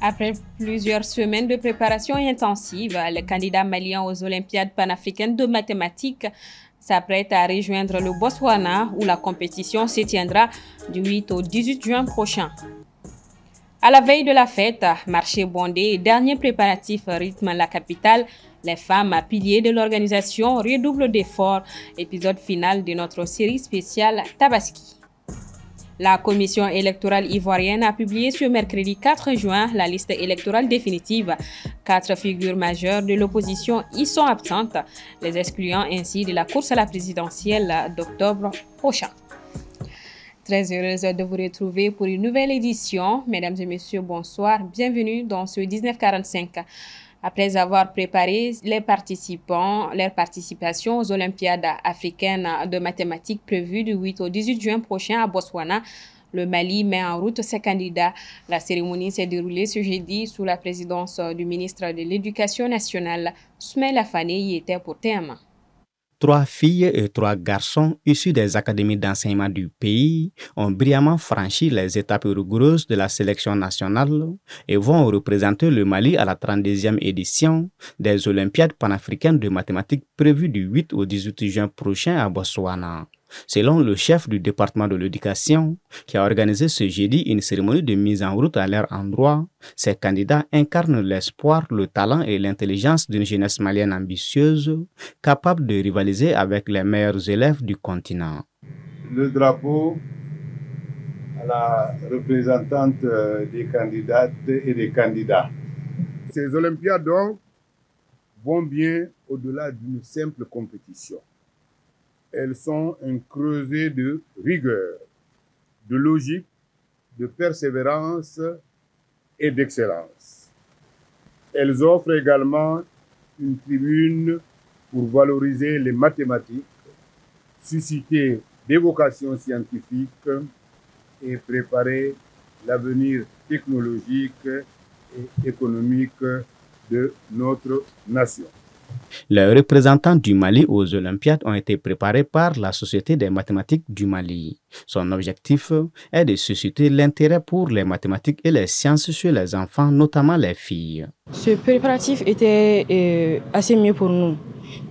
Après plusieurs semaines de préparation intensive, le candidat malien aux Olympiades panafricaines de mathématiques s'apprête à rejoindre le Botswana où la compétition se tiendra du 8 au 18 juin prochain. À la veille de la fête, marché bondé et derniers préparatifs rythment la capitale. Les femmes, piliers de l'organisation, redoublent d'efforts. Épisode final de notre série spéciale Tabaski. La commission électorale ivoirienne a publié ce mercredi 4 juin la liste électorale définitive. 4 figures majeures de l'opposition y sont absentes, les excluant ainsi de la course à la présidentielle d'octobre prochain. Très heureuse de vous retrouver pour une nouvelle édition. Mesdames et messieurs, bonsoir. Bienvenue dans ce 1945. Après avoir préparé leur participation aux Olympiades africaines de mathématiques prévues du 8 au 18 juin prochain à Botswana, le Mali met en route ses candidats. La cérémonie s'est déroulée ce jeudi sous la présidence du ministre de l'Éducation nationale. Soumaïla Fane y était pour thème. 3 filles et 3 garçons issus des académies d'enseignement du pays ont brillamment franchi les étapes rigoureuses de la sélection nationale et vont représenter le Mali à la 32e édition des Olympiades panafricaines de mathématiques prévues du 8 au 18 juin prochain à Botswana. Selon le chef du département de l'éducation, qui a organisé ce jeudi une cérémonie de mise en route à leur endroit, ces candidats incarnent l'espoir, le talent et l'intelligence d'une jeunesse malienne ambitieuse, capable de rivaliser avec les meilleurs élèves du continent. Le drapeau à la représentante des candidates et des candidats. Ces Olympiades donc vont bien au-delà d'une simple compétition. Elles sont un creuset de rigueur, de logique, de persévérance et d'excellence. Elles offrent également une tribune pour valoriser les mathématiques, susciter des vocations scientifiques et préparer l'avenir technologique et économique de notre nation. Les représentants du Mali aux Olympiades ont été préparés par la Société des mathématiques du Mali. Son objectif est de susciter l'intérêt pour les mathématiques et les sciences chez les enfants, notamment les filles. Ce préparatif était assez mieux pour nous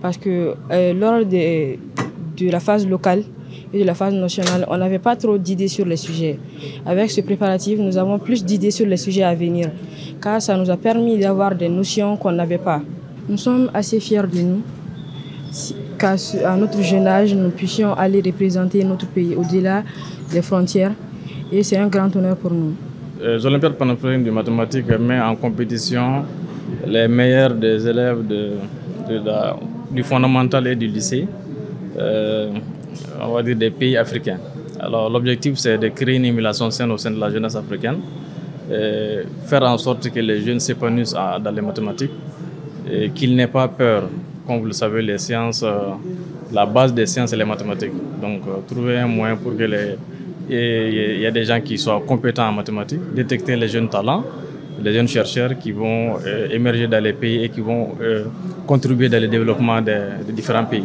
parce que lors de la phase locale et de la phase nationale, on n'avait pas trop d'idées sur les sujets. Avec ce préparatif, nous avons plus d'idées sur les sujets à venir car ça nous a permis d'avoir des notions qu'on n'avait pas. Nous sommes assez fiers de nous, qu'à notre jeune âge, nous puissions aller représenter notre pays au-delà des frontières. Et c'est un grand honneur pour nous. Les Olympiades panafricaines de mathématiques mettent en compétition les meilleurs des élèves du fondamental et du lycée, on va dire des pays africains. Alors l'objectif, c'est de créer une émulation saine au sein de la jeunesse africaine, faire en sorte que les jeunes s'épanouissent dans les mathématiques, et qu'ils n'aient pas peur. Comme vous le savez, les sciences, la base des sciences, c'est les mathématiques. Donc, trouver un moyen pour que il y a des gens qui soient compétents en mathématiques, détecter les jeunes talents, les jeunes chercheurs qui vont émerger dans les pays et qui vont contribuer dans le développement des différents pays.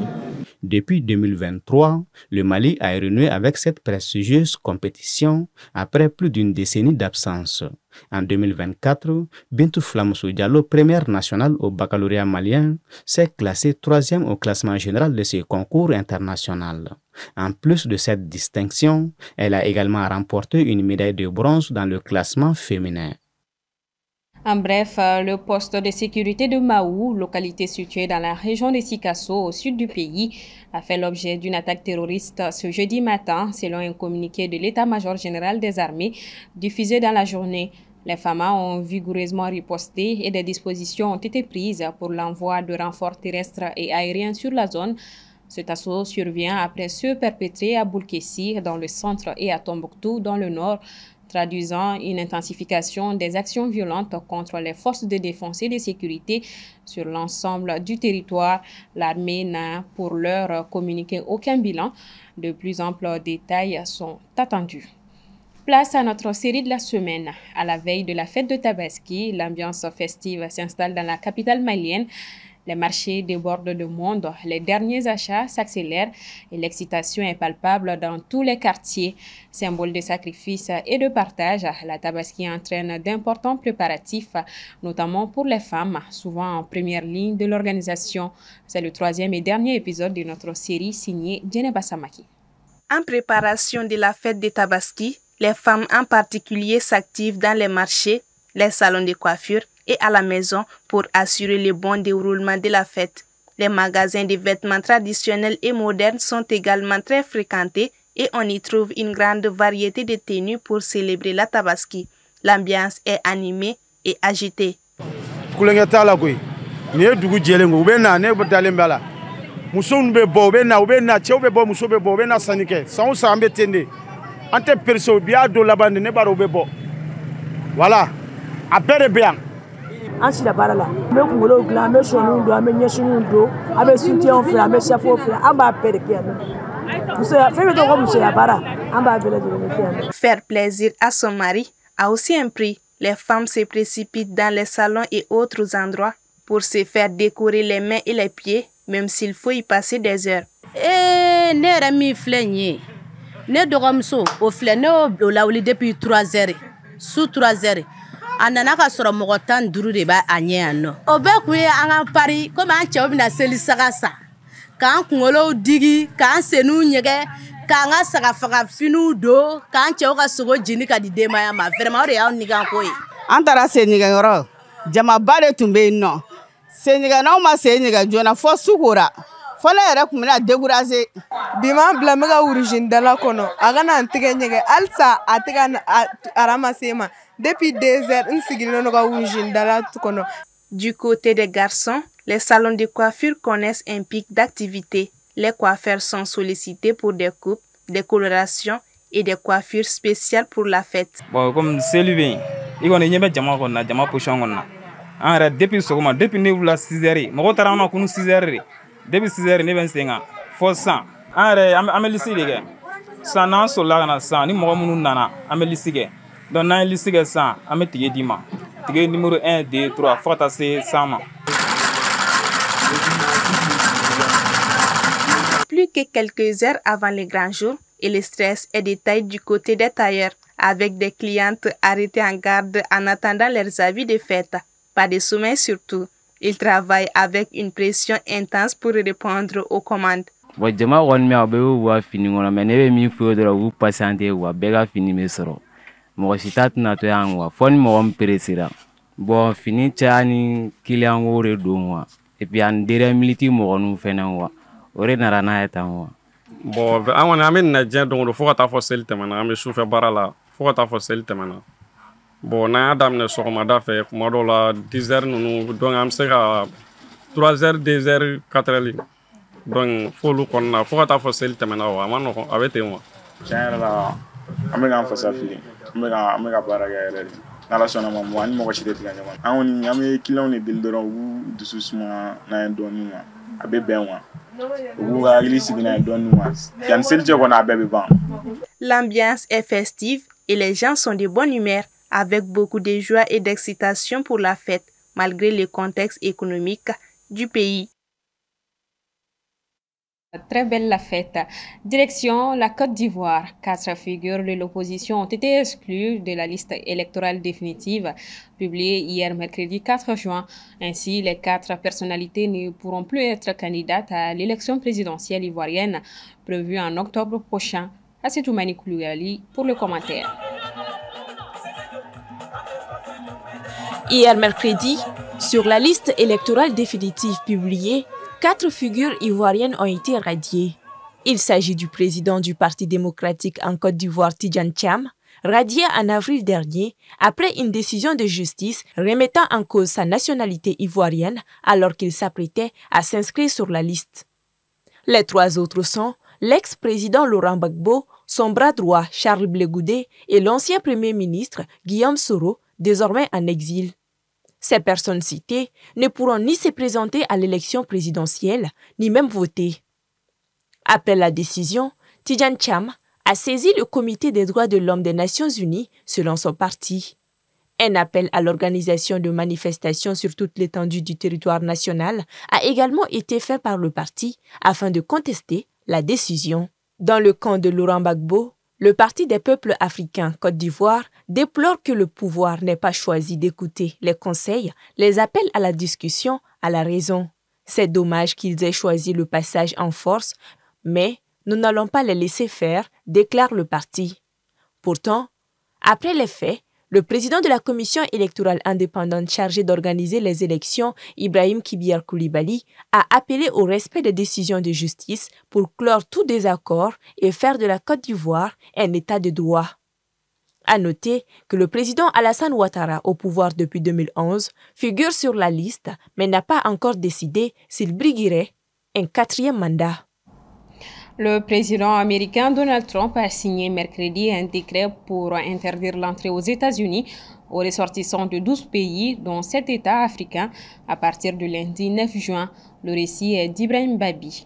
Depuis 2023, le Mali a renoué avec cette prestigieuse compétition après plus d'une décennie d'absence. En 2024, Bintou Flamoussou Diallo, première nationale au baccalauréat malien, s'est classée 3e au classement général de ce concours international. En plus de cette distinction, elle a également remporté une médaille de bronze dans le classement féminin. En bref, le poste de sécurité de Maou, localité située dans la région de Sikasso, au sud du pays, a fait l'objet d'une attaque terroriste ce jeudi matin, selon un communiqué de l'état-major général des armées diffusé dans la journée. Les FAMA ont vigoureusement riposté et des dispositions ont été prises pour l'envoi de renforts terrestres et aériens sur la zone. Cet assaut survient après ceux perpétrés à Boulkessi dans le centre et à Tombouctou dans le nord, traduisant une intensification des actions violentes contre les forces de défense et de sécurité sur l'ensemble du territoire. L'armée n'a pour l'heure communiqué aucun bilan. De plus amples détails sont attendus. Place à notre série de la semaine. À la veille de la fête de Tabaski, l'ambiance festive s'installe dans la capitale malienne. Les marchés débordent de monde, les derniers achats s'accélèrent et l'excitation est palpable dans tous les quartiers. Symbole de sacrifice et de partage, la Tabaski entraîne d'importants préparatifs, notamment pour les femmes, souvent en première ligne de l'organisation. C'est le troisième et dernier épisode de notre série signée Djeneba Samaki. En préparation de la fête des Tabaski, les femmes en particulier s'activent dans les marchés, les salons de coiffure et à la maison pour assurer le bon déroulement de la fête. Les magasins de vêtements traditionnels et modernes sont également très fréquentés et on y trouve une grande variété de tenues pour célébrer la Tabaski. L'ambiance est animée et agitée. Voilà. An sila baara la an bɛ kunkolo dilan an bɛ sɔniw don an bɛ ɲɛsiniw don an bɛ sutiɲɛw feere an bɛ safow feere an b'a bɛɛ de kɛ yan nɔ musoya fɛn bɛ tɔgɔ ko musoya baara an b'a bɛɛ lajɛlen de kɛ yan nɔ. Faire plaisir à son mari a aussi un prix. Les femmes se précipitent dans les salons et autres endroits pour se faire décorer les mains et les pieds, même s'il faut y passer des heures. Ne yɛrɛ min filɛ nin ye ne dɔgɔmuso o filɛ ne y'o lawuli depuis 3 heures su 3 heures. A nana ka sɔrɔ mɔgɔ 15 de b'a ɲɛ yan nɔ. O bɛɛ kun ye an ka pari komi an cɛw bɛna seli saga sa k'an kunkolow digi k'an seniw ɲɛgɛ k'an ka sagafaga finiw don k'an cɛw ka sogo jini ka di denbaya ma vraiment o de y'anw niganko ye. An taara se ɲɛgɛnyɔrɔ jamaba de tun bɛ yen nɔ se ɲɛgɛnnaw ma se ɲɛgɛn joona fɔ su kora fɔ ne yɛrɛ tun bɛna décourager. Bi m'an bila n bɛ ka wurujindala kɔnɔ a kana n tɛgɛ ɲɛgɛn halisa a tɛ ka aramase ma. Depuis 2 heures, du côté des garçons, les salons de coiffure connaissent un pic d'activité. Les coiffeurs sont sollicités pour des coupes, des colorations et des coiffures spéciales pour la fête. Bon, comme c'est lui, il y a une jama pochon. Depuis ce depuis nous la 6 heures, moi je suis à 6 heures. Depuis 6 heures, nous sommes faut 100. Amélie les gars. Ça n'a pas ça, ni moi nous nana Amélie. Donc, dans le liste de 100, on met le numéro 1, 2, 3, faut passer 100. Plus que quelques heures avant le grand jour, et le stress est détaillé du côté des tailleurs, avec des clientes arrêtées en garde en attendant leurs avis de fête. Pas de sommeil surtout. Ils travaillent avec une pression intense pour répondre aux commandes. Mɔgɔ si t'a tɛna to yan wa fɔ ni mɔgɔ min peresera bon fini caya ni client ko de don wa et puis an dernière minute mɔgɔ nu fɛnɛ wa o de nana n'a ye tan wa bon an kɔni an bɛ na diɲɛ don o don fo ka taa fɔ seli tɛmɛna an bɛ sufɛ baara la fo ka taa fɔ seli tɛmɛna bon n'an y'a daminɛ sɔgɔmada fɛ kuma dɔw la 10 heures ninnu donc an bɛ se ka 3 heures 2 heures 4 heures donc f'olu kɔnɔna fo ka taa fɔ seli tɛmɛna wa a ma nɔgɔn a bɛ ten wa tiɲɛ yɛrɛ la an bɛ k'an fasa fili an bɛ ka baara kɛ yɛrɛ de n'ala sɔnna ma mɔgɔ ani mɔgɔ si tɛ tigɛ ɲɔgɔn na an kɔni an bɛ clients de deli dɔrɔn u b'u dusu suma n'an ye dɔɔnin ma a bɛ bɛn wa u b'u ka hakili sigi n'an ye dɔɔnin ma yanni seli cɛ kɔni a bɛɛ bɛ ban. L'ambiance est festive et les gens sont de bonne humeur avec beaucoup de joie et d'excitation pour la fête malgré le contexte économique du pays. Très belle la fête. Direction la Côte d'Ivoire. 4 figures de l'opposition ont été exclues de la liste électorale définitive publiée hier mercredi 4 juin. Ainsi, les 4 personnalités ne pourront plus être candidates à l'élection présidentielle ivoirienne prévue en octobre prochain. Assetou Mani Koulibaly pour le commentaire. Hier mercredi, sur la liste électorale définitive publiée, 4 figures ivoiriennes ont été radiées. Il s'agit du président du Parti démocratique en Côte d'Ivoire, Tidjane Thiam, radié en avril dernier après une décision de justice remettant en cause sa nationalité ivoirienne alors qu'il s'apprêtait à s'inscrire sur la liste. Les 3 autres sont l'ex-président Laurent Gbagbo, son bras droit Charles Blé Goudé et l'ancien premier ministre Guillaume Soro, désormais en exil. Ces personnes citées ne pourront ni se présenter à l'élection présidentielle, ni même voter. Après la décision, Tidjane Thiam a saisi le Comité des droits de l'homme des Nations Unies selon son parti. Un appel à l'organisation de manifestations sur toute l'étendue du territoire national a également été fait par le parti afin de contester la décision. Dans le camp de Laurent Gbagbo, le Parti des peuples africains Côte d'Ivoire déplore que le pouvoir n'ait pas choisi d'écouter les conseils, les appels à la discussion, à la raison. C'est dommage qu'ils aient choisi le passage en force, mais nous n'allons pas les laisser faire, déclare le parti. Pourtant, après les faits, le président de la commission électorale indépendante chargée d'organiser les élections, Ibrahim Kibiar Koulibaly, a appelé au respect des décisions de justice pour clore tout désaccord et faire de la Côte d'Ivoire un état de droit. À noter que le président Alassane Ouattara, au pouvoir depuis 2011, figure sur la liste mais n'a pas encore décidé s'il briguerait un 4e mandat. Le président américain Donald Trump a signé mercredi un décret pour interdire l'entrée aux États-Unis aux ressortissants de 12 pays, dont 7 États africains, à partir du lundi 9 juin. Le récit est d'Ibrahim Babi.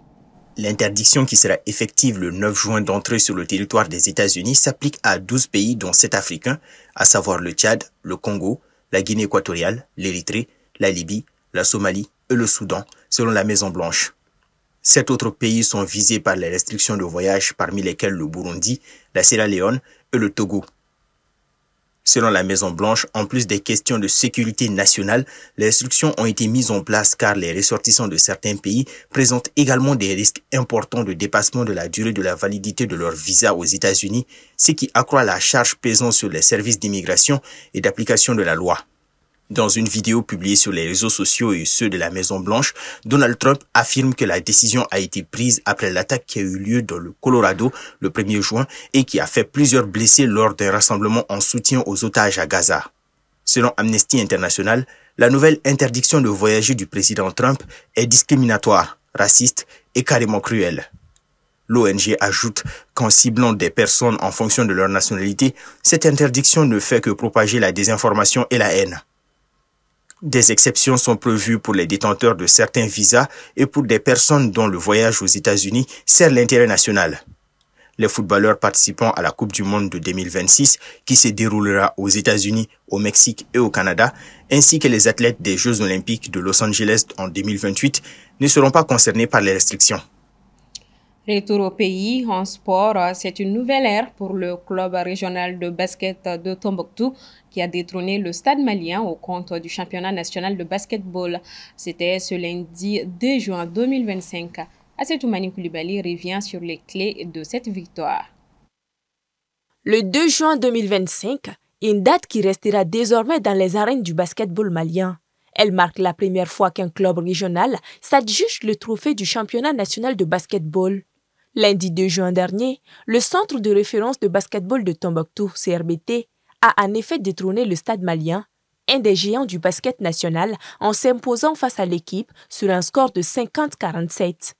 L'interdiction qui sera effective le 9 juin d'entrer sur le territoire des États-Unis s'applique à 12 pays, dont 7 africains, à savoir le Tchad, le Congo, la Guinée équatoriale, l'Érythrée, la Libye, la Somalie et le Soudan, selon la Maison-Blanche. 7 autres pays sont visés par les restrictions de voyage, parmi lesquels le Burundi, la Sierra Leone et le Togo. Selon la Maison-Blanche, en plus des questions de sécurité nationale, les restrictions ont été mises en place car les ressortissants de certains pays présentent également des risques importants de dépassement de la durée de la validité de leur visa aux États-Unis, ce qui accroît la charge pesant sur les services d'immigration et d'application de la loi. Dans une vidéo publiée sur les réseaux sociaux et ceux de la Maison-Blanche, Donald Trump affirme que la décision a été prise après l'attaque qui a eu lieu dans le Colorado le 1er juin et qui a fait plusieurs blessés lors d'un rassemblement en soutien aux otages à Gaza. Selon Amnesty International, la nouvelle interdiction de voyager du président Trump est discriminatoire, raciste et carrément cruelle. L'ONG ajoute qu'en ciblant des personnes en fonction de leur nationalité, cette interdiction ne fait que propager la désinformation et la haine. Des exceptions sont prévues pour les détenteurs de certains visas et pour des personnes dont le voyage aux États-Unis sert l'intérêt national. Les footballeurs participant à la Coupe du Monde de 2026, qui se déroulera aux États-Unis, au Mexique et au Canada, ainsi que les athlètes des Jeux olympiques de Los Angeles en 2028, ne seront pas concernés par les restrictions. Retour au pays, en sport, c'est une nouvelle ère pour le club régional de basket de Tombouctou qui a détrôné le Stade malien au compte du championnat national de basketball. C'était ce lundi 2 juin 2025. Assetoumani Koulibaly revient sur les clés de cette victoire. Le 2 juin 2025, une date qui restera désormais dans les arènes du basketball malien. Elle marque la première fois qu'un club régional s'adjuge le trophée du championnat national de basketball. Lundi 2 juin dernier, le Centre de référence de basketball de Tombouctou, CRBT, a en effet détrôné le Stade malien, un des géants du basket national, en s'imposant face à l'équipe sur un score de 50-47.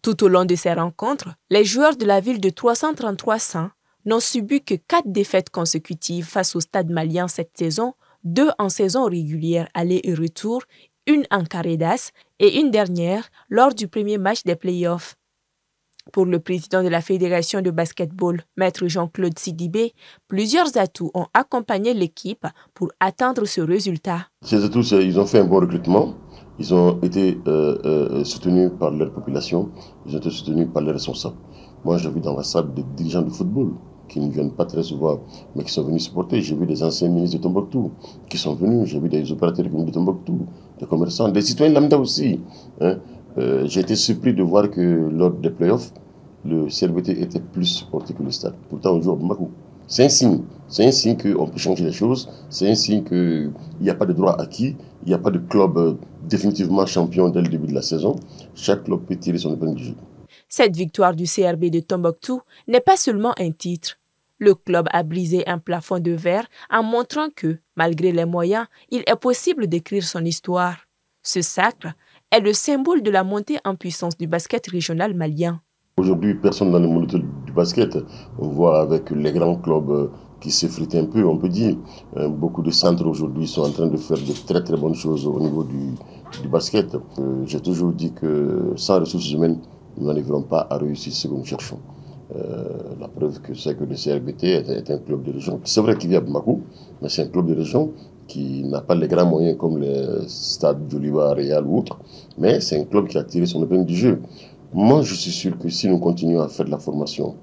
Tout au long de ces rencontres, les joueurs de la ville de 333-100 n'ont subi que 4 défaites consécutives face au Stade malien cette saison, 2 en saison régulière aller et retour, une en carré d'as et une dernière lors du premier match des playoffs. Pour le président de la Fédération de basketball, Maître Jean-Claude Sidibé, plusieurs atouts ont accompagné l'équipe pour atteindre ce résultat. Ces atouts, ils ont fait un bon recrutement, ils ont été soutenus par leur population, ils ont été soutenus par les responsables. Moi, j'ai vu dans la salle des dirigeants de football qui ne viennent pas très souvent, mais qui sont venus supporter. J'ai vu des anciens ministres de Tombouctou qui sont venus, j'ai vu des opérateurs de Tombouctou, des commerçants, des citoyens lambda aussi. J'ai été surpris de voir que lors des playoffs, le CRBT était plus supporté que le Stade. Pourtant, on joue à Bamako. C'est un signe qu'on peut changer les choses, c'est un signe qu'il n'y a pas de droit acquis, il n'y a pas de club définitivement champion dès le début de la saison. Chaque club peut tirer son épingle du jeu. Cette victoire du CRB de Tombouctou n'est pas seulement un titre. Le club a brisé un plafond de verre en montrant que, malgré les moyens, il est possible d'écrire son histoire. Ce sacre est le symbole de la montée en puissance du basket régional malien. Aujourd'hui, personne dans le monde du basket. On voit avec les grands clubs qui s'effritent un peu, on peut dire. Beaucoup de centres aujourd'hui sont en train de faire de très très bonnes choses au niveau du basket. J'ai toujours dit que sans ressources humaines, nous n'arriverons pas à réussir ce que nous cherchons. La preuve que c'est que le CRBT est un club de région. C'est vrai qu'il y a Bamako, mais c'est un club de région qui n'a pas les grands moyens comme les stades d'Oliva, Real ou autres, mais c'est un club qui a tiré son épingle du jeu. Moi, je suis sûr que si nous continuons à faire de la formation,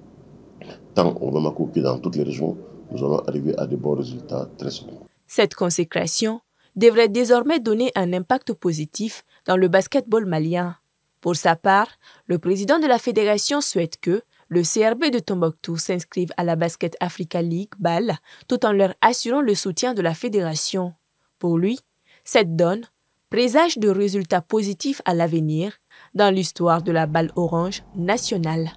tant au Bamako que dans toutes les régions, nous allons arriver à de bons résultats très solides. Cette consécration devrait désormais donner un impact positif dans le basketball malien. Pour sa part, le président de la fédération souhaite que le CRB de Tombouctou s'inscrive à la Basket Africa League BAL tout en leur assurant le soutien de la fédération. Pour lui, cette donne présage de résultats positifs à l'avenir dans l'histoire de la balle orange nationale.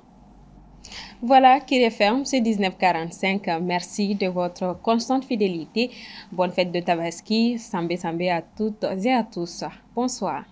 Voilà qui referme ce 1945. Merci de votre constante fidélité. Bonne fête de Tabaski. Sambé à toutes et à tous. Bonsoir.